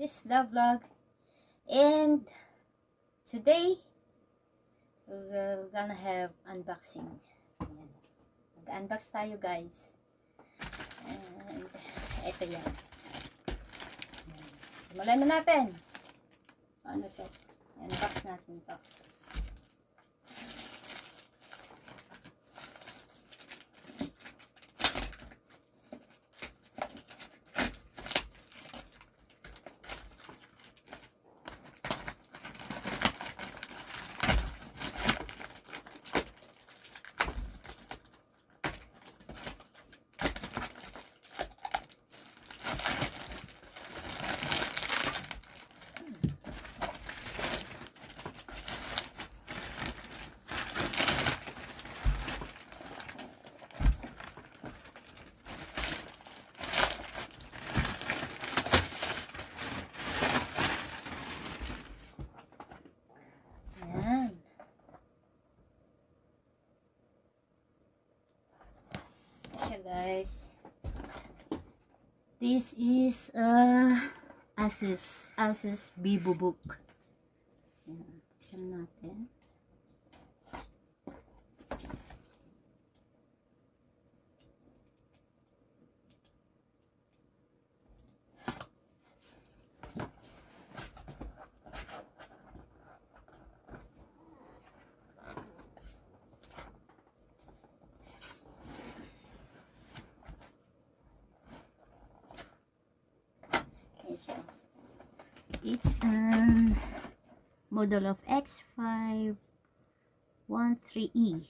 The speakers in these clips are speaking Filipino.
This is the vlog, and today we're gonna have unboxing. Mag-unbox tayo, guys. And ito yan. Simulan na natin. Ano to? Unbox natin to. Guys, this is Asus vivobook. Buksan natin. It's a model of X513E.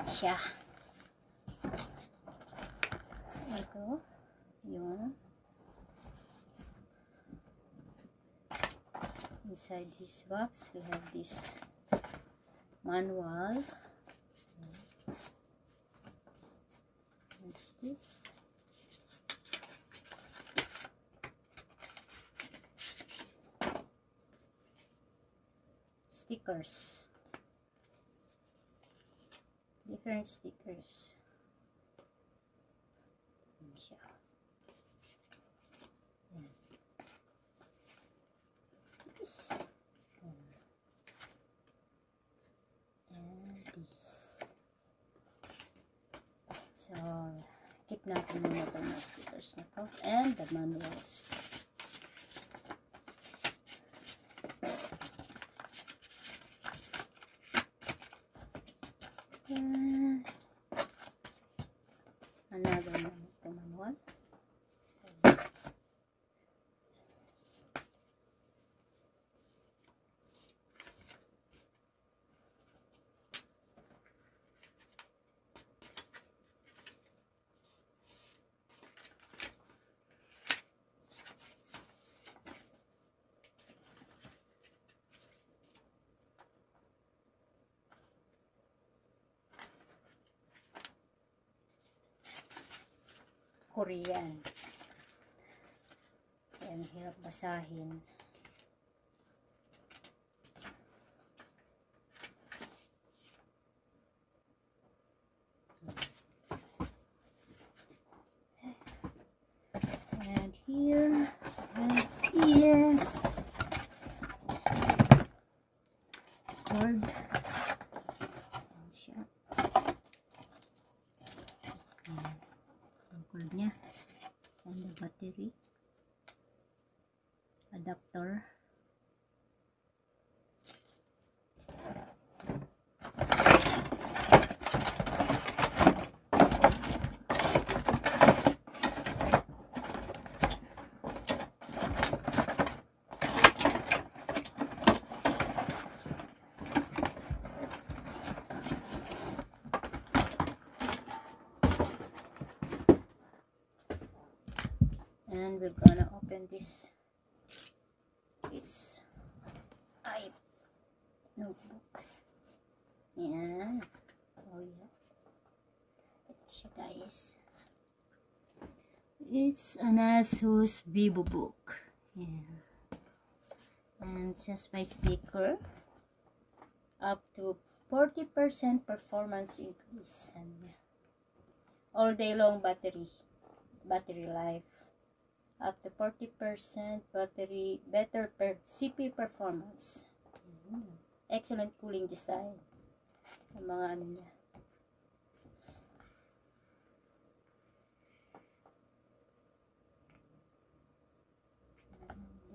Siya. Ito. Yun. Inside this box, we have this manual. What's this? Stickers. Different stickers. Siya. So, keep natin muna itong mga stickers na to and the manuals. Another manual. So, Korean. Kaya mahirap basahin. And here is cord. Niya and the battery adapter. And we're gonna open this notebook. Yan. Oh yeah. Ito siya, guys. It's an Asus vivobook. Yeah. And it says my sticker. Up to 40% performance increase. And yeah. All day long battery life. Up to 40% better CPU performance. Excellent cooling design. Ang mga ano niya.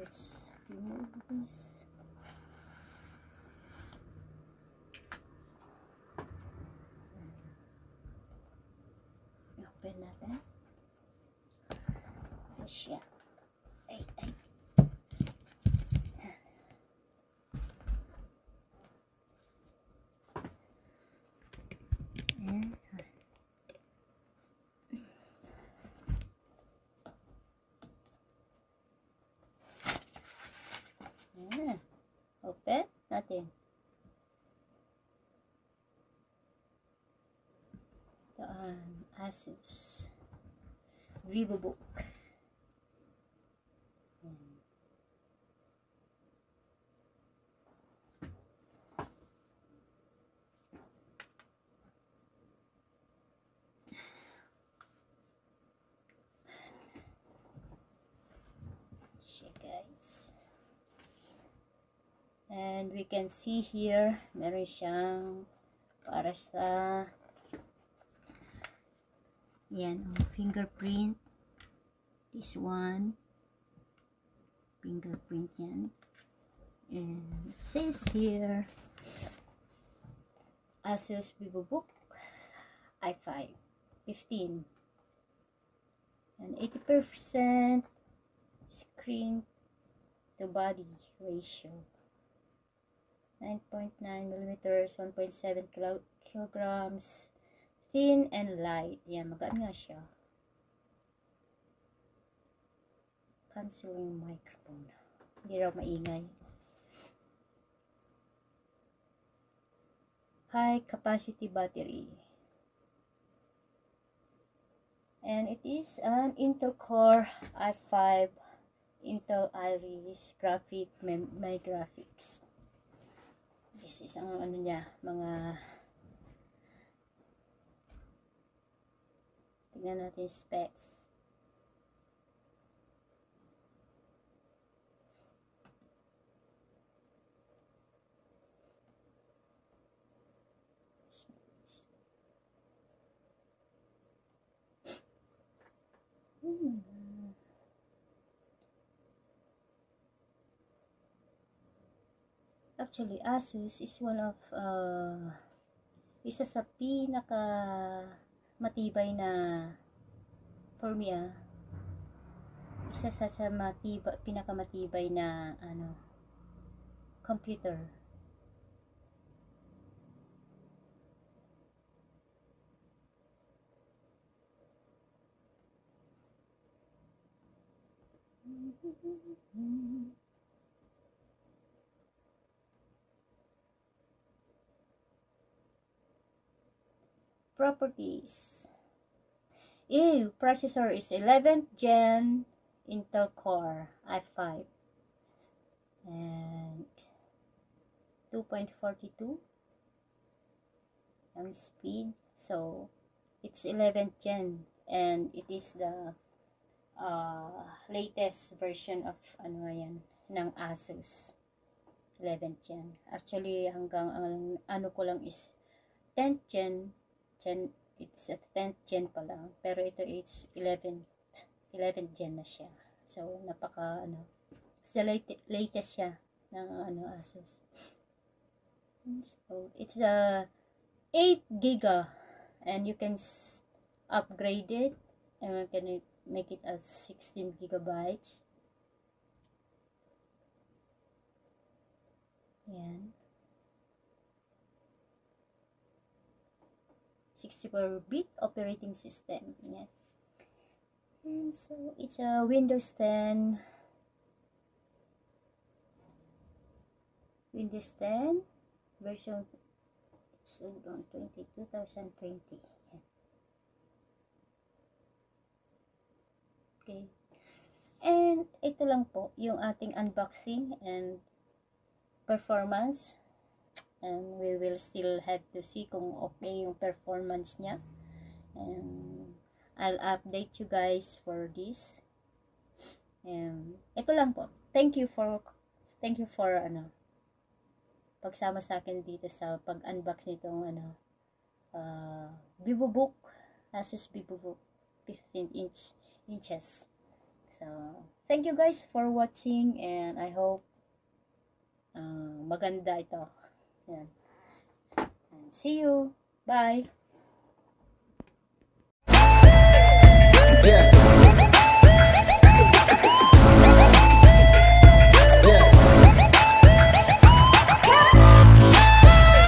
Let's remove this. Open natin. Ito siya. Ay. Ayan. Ayan. Open natin. Ito ang Asus vivobook. Guys, and we can see here meron siyang para sa yan, fingerprint. This one fingerprint yan, and it says here Asus vivobook i5 15 and 80% screen to body ratio, 9.9 millimeters, 1.7 kilograms, thin and light. Yan, magaan nga siya. Canceling microphone, hindi raw maingay. High capacity battery, and it is an Intel Core i5 Intel Iris my graphics. This is ang ano niya, mga tingnan natin specs. Actually, Asus is one of isa sa pinaka matibay na for me isa sa pinakamatibay na computer. Properties. Processor is 11th gen Intel Core i5 and 2.42 ang speed, so it's 11th gen and it is the latest version of ng Asus 11th gen. Actually hanggang ano ko lang is 10th gen, it's at 10th gen pa lang, pero ito is 11th gen na siya. So napaka sa latest siya ng Asus. So it's a 8 giga and you can upgrade it and you can make it as 16 gigabytes. Yan. 64-bit operating system. Yan. And so it's a Windows 10 version 2020. Okay. And ito lang po yung ating unboxing and performance. And we will still have to see kung okay yung performance niya. And I'll update you guys for this. And ito lang po. Thank you for pagsama sa akin dito sa pag-unbox nitong vivobook, Asus vivobook 15 inches. So, thank you guys for watching, and I hope maganda ito. Yan. And see you. Bye.